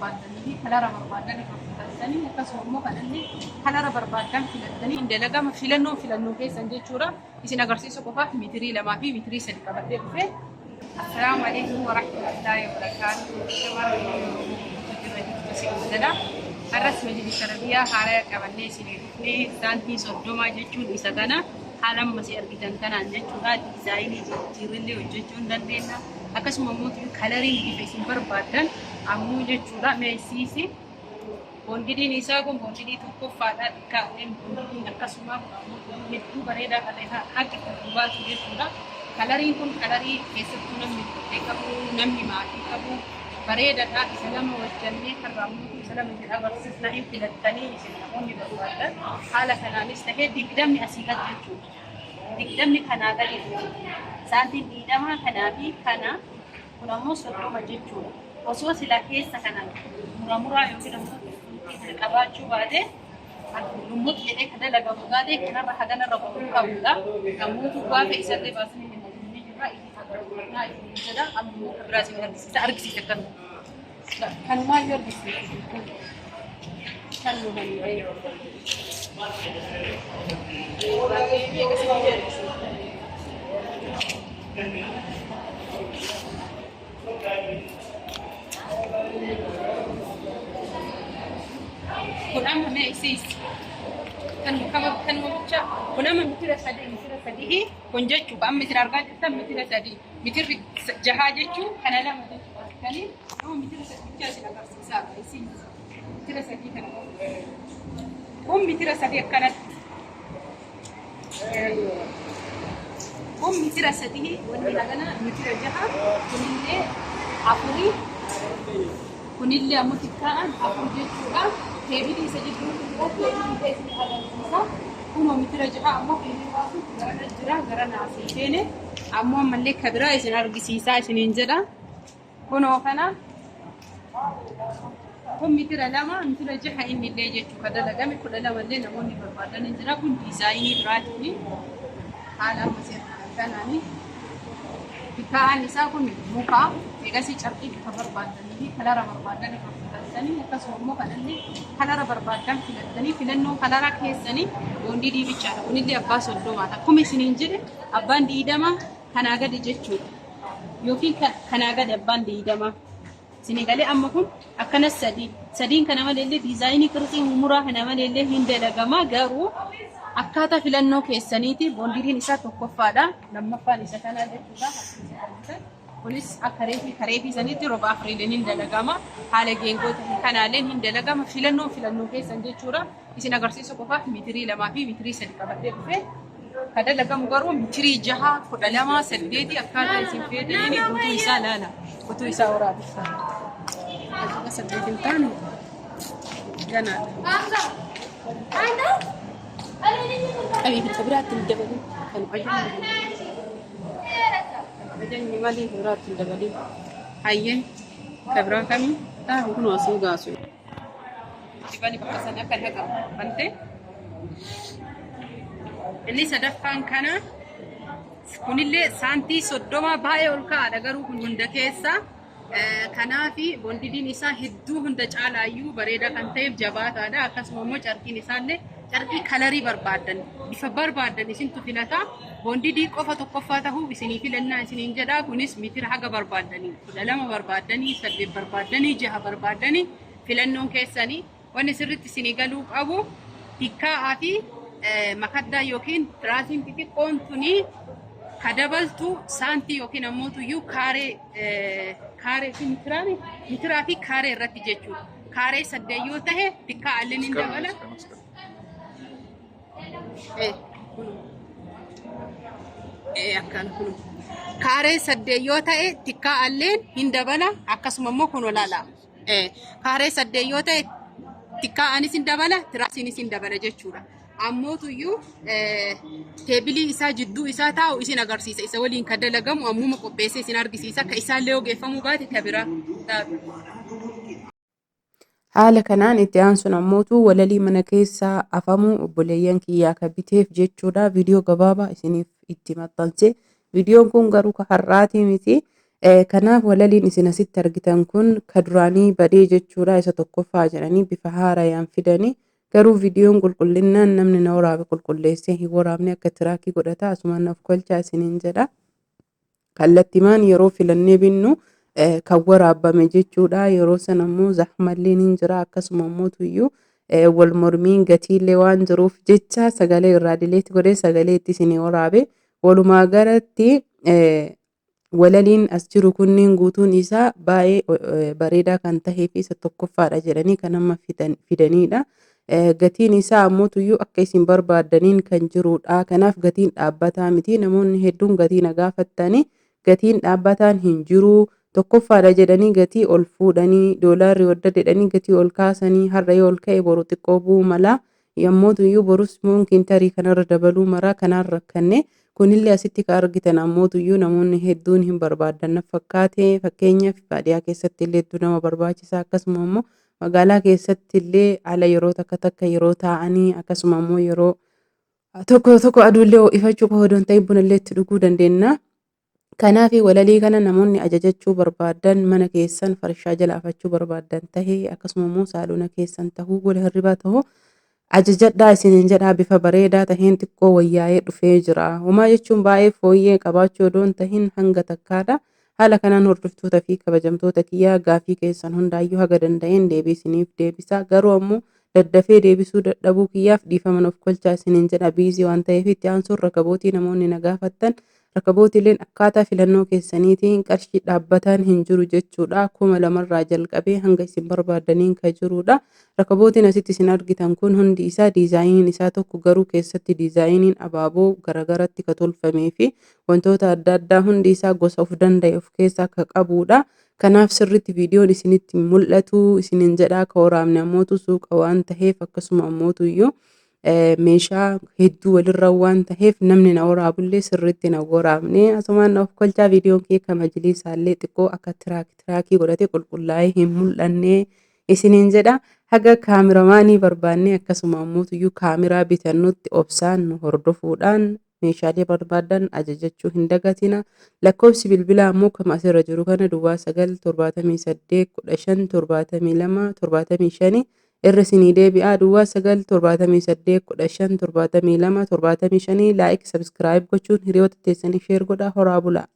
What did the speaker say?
barbaadanii fi kalara barbaadan irratti akkasuma immoo kan inni kalara barbaadan filatanii dalagama filannoo keessan jechuudha. Isin agarsiisu qofaaf meetirii 2 fi meetirii 3 qabadee dhufe. Assalaamu alaykum wa rahmatullahi wa barakatuh. Har'as majlisa Arabiyaa haala qabannee isin dhufnee saantii 30 jechuun isa kana haala ammas argitan kanaan jechuudha. Dizaayinii jijjiirrillee hojjechuu dandeenya. Akkasuma immoo kalariin bifa isin barbaadan ammoo jechuudha. Meesiisi boondidiin isaa kun boondidii tokkoffaadha. Kaa'een boondidiin akkasuma hedduu bareedaa kan ta'e haqa dubaatu jechuudha. Kalariin kun kalarii keessattuu namni tokko qabu, namni maatii qabu bareedaadha. Isa lama wajjannee karraamuu isa lama jedha agarsiisna hin filattanii isin namoonni barbaadan haala kanaanis ta'ee digdamni asii gad jechuudha. Digdamni kanaa gadi saantiin diidamaa kanaa fi kana kun ammoo 30 jechuudha. Osoo sila keessa kana muraa yookiin ammoo qabaachuu baate lummut jedhee kan dalagamu gaadee kanarra haganarra qotuu qabudha. Namoota gaafa isarree baasanii hin jirra jedha ammoo biraasiin argisiisa kan maal argisiisa kan lumanii Kunama meesis kan mucha kunama mitira sadii kun jechuudha amma isin argaa jirtan mitira sadii mitirri jahaa jechuun kana lama jechuudha kani nama mitira sadii isin agarsiisaa isin mitira sadii kana kun mitira sadii akkanatti kun mitira sadii wanni hagana mitira jahaa kunillee afurii kunillee ammoo xiqqaan afur jechuudha. Heebili isa jidduu heebili isa agarsiisa. Kunoo mitira jaha ammoo heebili baasu gara jira gara naasii seene ammoo ammallee kabiraa isin argisiisaa isiniin jedha. Kunoo kana kun mitira lama mitira jaha innillee jechuu ka dalagame 12 namoonni barbaadan jira. Kun diizaayinii biraatiin haala ammas kanaani bikaan isaa kun muka eegasii carqii bifa barbaadanii fi kalara barbaadan filatanii akkasuma immoo kanallee kalara barbaadan filatanii filannoo kalara keessanii boondii diibichaadha. Kunillee abbaa 30 akkuma isiniin jedhe abbaan diidama kanaa gadi jechuudha yookiin kanaa gadi abbaan diidama isinii galee amma kun akkana sadiin kana maleellee diizaayinii qirxii muraa kana maleellee hin dalagama garuu akkaataa filannoo keessaniiti boondidiin isaa tokkoffaadha. Lammaffaan isa kana jechuudha. Kunis akka reefii saniitti roba afuriileen hin dalagama. Haala geengoota kanaaleen hin dalagama. Filannoo keessan jechuudha. Isin agarsiisu qofaaf meetirii 2 fi meetirii 3 qabadee dhufe. Ka dalagamu garuu meetirii 6, 12, 8 akkaataa isin feetaniin guutuu isaa laala. Guutuu isaa waraabessa. Akka 8 hin taane ganaadha. Abi kita berat tidak balik kan aja ni mali berat tidak balik ayye kabra kami tahu kuno suga su dibani bakasana kan haga bante ini sadaffan kana kunille santi 30 baay'ee ol kaadha garuu kun hunda keessa kanaafi boondidiin isaa hedduu hunda caalaayyuu bareeda kan ta'eef jabaataadha. Akkasuma immoo carqiin isaallee carqii kalarii barbaadan bifa barbaadan isintu filata. Boondidii qofa tokkoffaa ta'uu isinii filannaa isiniin jedha. Kunis mitira haga barbaadanii 12 barbaadanii 8 barbaadanii 6 barbaadanii filannoon keessanii wanni sirriitti isinii galuu qabu tikkaa fi makaddaa yookiin tiraasiin xixiqqoon tuni kadabaltu saantii yookiin ammoo tuyyuu kaaree fi mitiraa fi kaaree irratti jechuudha. Kaaree 8 yoo ta'e tikkaa alleen hin dabala. Akkan kun kaaree 8 yoo ta'e tikkaa alleen hin dabala. Akkasuma immoo kun olaala. Kaaree 8 yoo ta'e tikkaa anis hin dabala, tiraasiinis hin dabala jechuudha. Ammoo tuyyuu teebilii isaa jidduu isaa taa'u isin agarsiisa. Isa waliin kan dalagamu ammuma qopheessee isin argisiisa. Akka isaallee ogeeffamuu baate kabira taatu. Haala kanaan itti aansuun ammootu walalii mana keessaa afamuu obboleeyyan kiyyaa akka biteef jechuudha. Viidiyoo gabaabaa isiniif itti maxxanse. Viidiyoon kun garuu har'aatii miti. Kanaaf walaliin isin asitti argitan kun ka duraanii badee jechuudha. Isa tokkoffaa jedhanii bifa haarayaan fidanii garuu viidiyoon qulqullinnaan namni na waraabe qulqulleessee hin waraabne akka tiraakii godhata. Asumaan of kolchaa isiniin jedha. Kallattimaan yeroo filannee binnu kan waraabame jechuudha. Yeroo sana immoo zahmalleen hin jira akkasuma immoo wal mormiin gatiillee waan jiruuf jecha sagalee irraa dileetti godhee sagalee itti isinii waraabe. Walumaa galatti walaliin as jiru kunniin guutuun isaa baay'ee bareedaa kan tahee fi isa tokkoffaadha jedhanii kan amma fidanidha. Gatiin isaa ammoo akka isin barbaaddaniin kan jirudha. Kanaaf gatiin dhaabbataa miti. Namoonni hedduun gatii na gaafattanii gatiin dhaabbataan hin jiru. Tokkoffaadha jedhanii gatii ol fuudhanii doolaarri wadda jedhanii gatii ol kaasanii har'a yoo ol ka'e boru xiqqoo bu'uu mala. Yommuu borus mumkin tarii kanarra dabaluu mara kanaan rakkanne. Kunillee asitti kan argitan ammoo namoonni hedduun hin barbaadan fakkaate. Fakkeenyaaf baadiyyaa keessatti illee hedduu nama barbaachisa. Akkasuma immoo magaalaa keessatti illee haala yeroo takka yeroo taa'anii akkasuma immoo yeroo tokko aduullee ho'ifachuu qofa osoo hin ta'in bunallee itti dhuguu dandeenya. Kanaaf walalii kana namoonni ajajachuu barbaadan mana keessan farshaa jala afachuu barbaadan tahee akkasuma immoo saalona keessan tahuu gola hirribaa tahuu ajajadhaa isiniin jedhaa bifa bareedaa taheen xiqqoo wayyaa'ee dhufee jira. Homaa jechuun baay'ee fooyyee qabaachuu odoo hin tahin hanga takkaadha. Haala kanaan hordoftoota fi kabajamtoota kiyyaa gaafii keessan hundaayyuu haga danda'een deebii isiniif deebisa. Garuu ammoo daddafee deebisuu dadhabuu kiyyaaf dhiifama of kolchaa isiniin jedha biizii waan ta'eef itti aansuun rakabootii namoonni na gaafattan. Rakabootiileen akkaataa filannoo keessaniitiin qarshii dhaabbataan hin jiru jechuudha. 2,000 jalqabee hanga isin barbaadaniin kan jirudha. Rakabootiin asitti isin argitan kun hundi isaa diizaayiniin isaa tokko garuu keessatti diizaayiniin abaaboo garagaratti kan tolfamee fi wantoota adda addaa hundi isaa gosa of danda'e of keessaa kan qabudha. Kanaaf sirriitti viidiyoon isinitti mul'atu isiniin jedhaa kan waraabne ammootu suuqa waan taheef akkasuma ammootuyyuu meeshaa hedduu walirra waan taheef namni na waraabullee sirriitti na waraabne. Asumaan of kolchaa viidiyoon kee kan majliisaallee xiqqoo akka tiraakii godhate qulqullaa'ee hin mul'anne isiniin jedha. Haga kaamiramaanii barbaanne akkasuma ammootuyyuu kaamiraa bitannutti obsaan nu hordofuudhaan meeshaalee barbaadan ajajachuu hin dagatina. Lakkoofsi bilbilaa ammoo kan asirra jiru kana duwwaa 978 15 72 75 irra isinii deebi'aa duwwaa 978 15 72 75 laayik sabskiraayib gochuun hiriyoota teessanii sheer godhaa horaa bulaa.